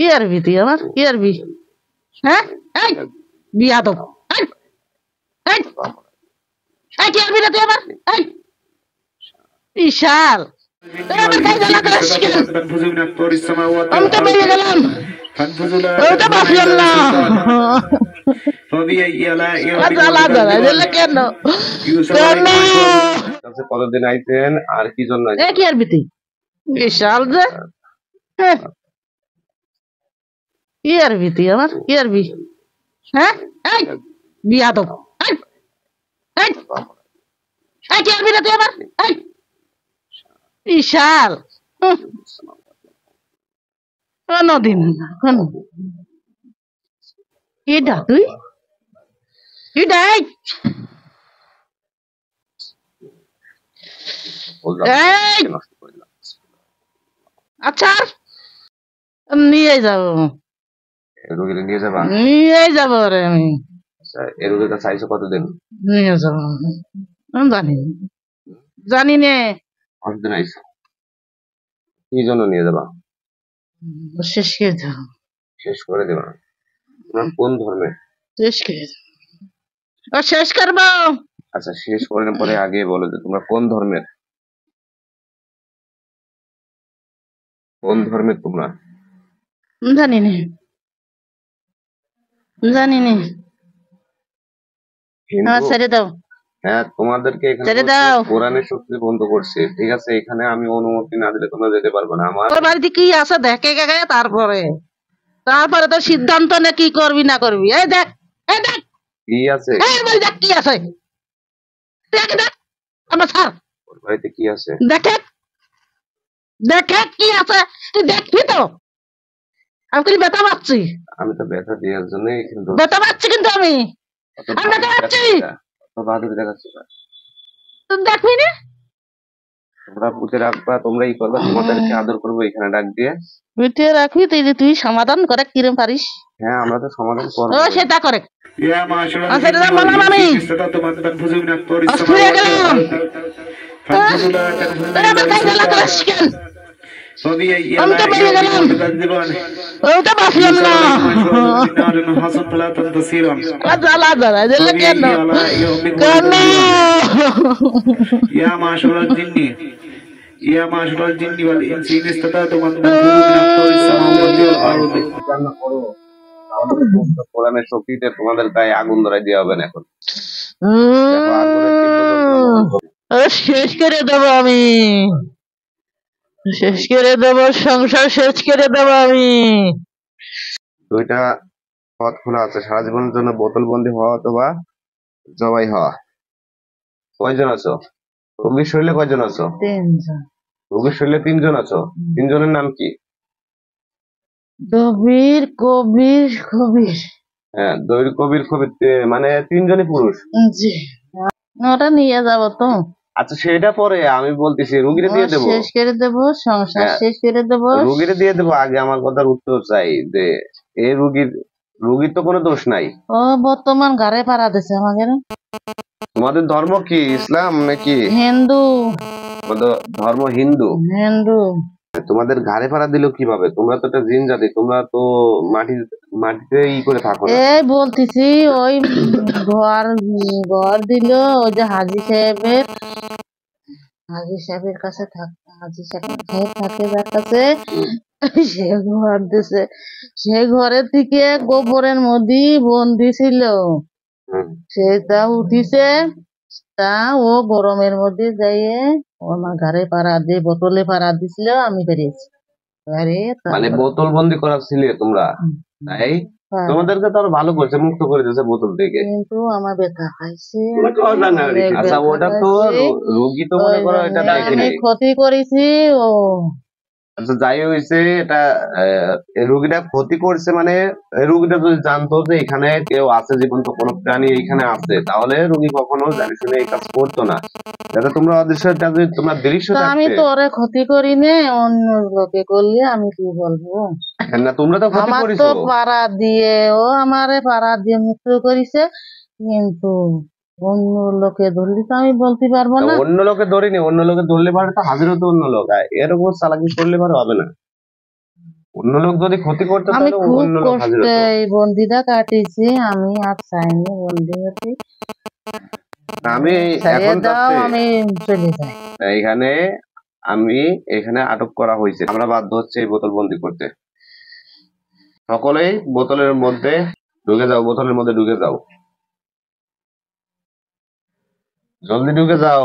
কি আরবি তুই আমার কি আরবি হ্যাঁ বিয়াদব কি আরবি না তুই আমার বিশাল আমি তো পেয়ে গেলাম ওটা বাঁচলাম না কেন কতদিন আইছেন আর কি জন্য কি আরবি তুই বিশাল যে কি আরবি তুই আমার কি আরবি হ্যাঁ বিয়াদব কি আরবি না তুই আমার বিশাল কোনদিন কোন এটা তুই এটাই আচ্ছা নিয়ে যাবো রোগীকে নিয়ে যাবা নিয়ে যাবো রে আমি এই রোগীর কাছে আইসো কতদিন নিয়ে যাবো জানি জানি নে কতদিন আইসো কি জন্য নিয়ে যাবা শেষ করে দেবো শেষ করে দেবা তোমার কোন ধর্মে শেষ করে দেবো শেষ করবো আচ্ছা শেষ করার পরে আগে বলো যে তোমরা কোন ধর্মের তোমরা জানি নে জানি নে ছেড়ে দাও হ্যাঁ তোমাদেরকে এখানে কোরআনের শক্তি বন্ধ করছে ঠিক আছে এখানে আমি অনুমতি না দিলে তোমরা যেতে পারবে না আমার বাড়িতে কি আছে দেখে গে তারপরে তো সিদ্ধান্ত নে কি করবি না করবি এই দেখ কি আছে দেখ কি আছে দেখ আমার স্যার বাড়িতে কি আছে দেখে কি আছে তুই দেখবি তো আমি কি ব্যথা পাচ্ছি আমি তো ব্যথা দেওয়ার জন্য ব্যথা পাচ্ছি কিন্তু আমি ব্যথা পাচ্ছি বাহাদুরি দেখাচ্ছি তুই দেখবি না তোমরা পুঁতে রাখবা তোমরা ই করবা তোমাদেরকে আদর করবো এখানে ডাক দিয়ে পুঁতে রাখবি তুই সমাধান করে কিরম পারিস হ্যাঁ আমরা তো সমাধান করবো সেটা করে আমি তো পেয়ে গেলাম ওটা বাঁচলাম না কেন يا معشر الجن يا معشر الجن والإنس إن استطعتم أن কোরআনের শক্তিতে তোমাদের গায়ে আগুন ধরাই দেওয়া হবে না এখন শেষ করে দেবো আমি শেষ করে দেবো সংসার শেষ করে দেবো আমি দুইটা পথ খোলা আছে সারা জীবনের জন্য বোতল বন্দি হওয়া অথবা জবাই হওয়া কয়জন আছো রোগীর শরীরে কয়জন আছো রোগীর শরীরে 3 জন আছো 3 জনের নাম কি দবির কবির খবির হ্যাঁ দবির কবির খবির মানে 3 জনই পুরুষ জি ওটা নিয়ে যাবো তো আচ্ছা সেটা পরে আমি বলতেছি রোগীরে দিয়ে দেবো শেষ করে দেবো সংসার শেষ করে দেবো রোগীরে দিয়ে দেবো আগে আমার কথার উত্তর চাই যে এই রোগীর তো কোনো দোষ নাই ও বর্তমান ঘরে পাড়া দিছে আমাদের তোমাদের ধর্ম কি ইসলাম নাকি হিন্দু ধর্ম হিন্দু তোমাদের ঘাড়ে পাড়া দিল কিভাবে তোমরা তো একটা জিন জাতি তোমরা তো মাটিতে ই করে থাকো এই বলতেছি ওই ঘর দিল ওই যে হাজি সাহেবের কাছে হাজি সাহেব থাকে যার কাছে সে ঘর দিছে সে ঘরের থেকে গোবরের মধ্যে বন্দি ছিল সেটা উঠিছে তা ও গরমের মধ্যে যাইয়ে আমার ঘরে পাড়া দিয়ে বোতলে পাড়া দিছিল আমি বেরিয়েছি মানে বোতল বন্দি করা ছিল তোমরা তাই তোমাদেরকে তো আরো ভালো করছে মুক্ত করে দিয়েছে বোতল থেকে কিন্তু আমার ব্যথা খাইছে আচ্ছা ওটা তো রোগী তো মনে করো এটা আমি ক্ষতি করেছি ও আচ্ছা যাই হয়েছে এটা রোগীটা ক্ষতি করছে মানে রোগীটা যদি জানতো যে এখানে কেউ আছে জীবন্ত কোনো প্রাণী এখানে আছে তাহলে রোগী কখনো জানি শুনে এই কাজ করতো না যাতে তোমরা অদৃশ্যটা যদি তোমরা দৃশ্য আমি তো ওরে ক্ষতি করি নে অন্য লোকে করলে আমি কি বলবো না তোমরা তো ক্ষতি করেছো আমার তো পাড়া দিয়ে ও আমারে পাড়া দিয়ে মুক্ত করেছে কিন্তু অন্য লোকে ধরলে তো আমি বলতে পারবো না অন্য লোকে ধরিনি অন্য লোকে ধরলে পারে তো হাজির হতো অন্য লোক এরকম চালাকি করলে পারে হবে না অন্য লোক যদি ক্ষতি করতো আমি তাহলে খুব অন্য লোক হাজির কষ্টে হতো। এই বন্দিটা কাটিয়েছি, আমি আর চাইনি বন্দি হতে। আমি ছাড়িয়ে এখন দাও, চাচ্ছি আমি চলে যাই। এইখানে এখানে আটক করা হয়েছে, আমরা বাধ্য হচ্ছে এই বোতল বন্দি করতে। সকলেই বোতলের মধ্যে ঢুকে যাও, বোতলের মধ্যে ঢুকে যাও, জলদি ঢুকে যাও।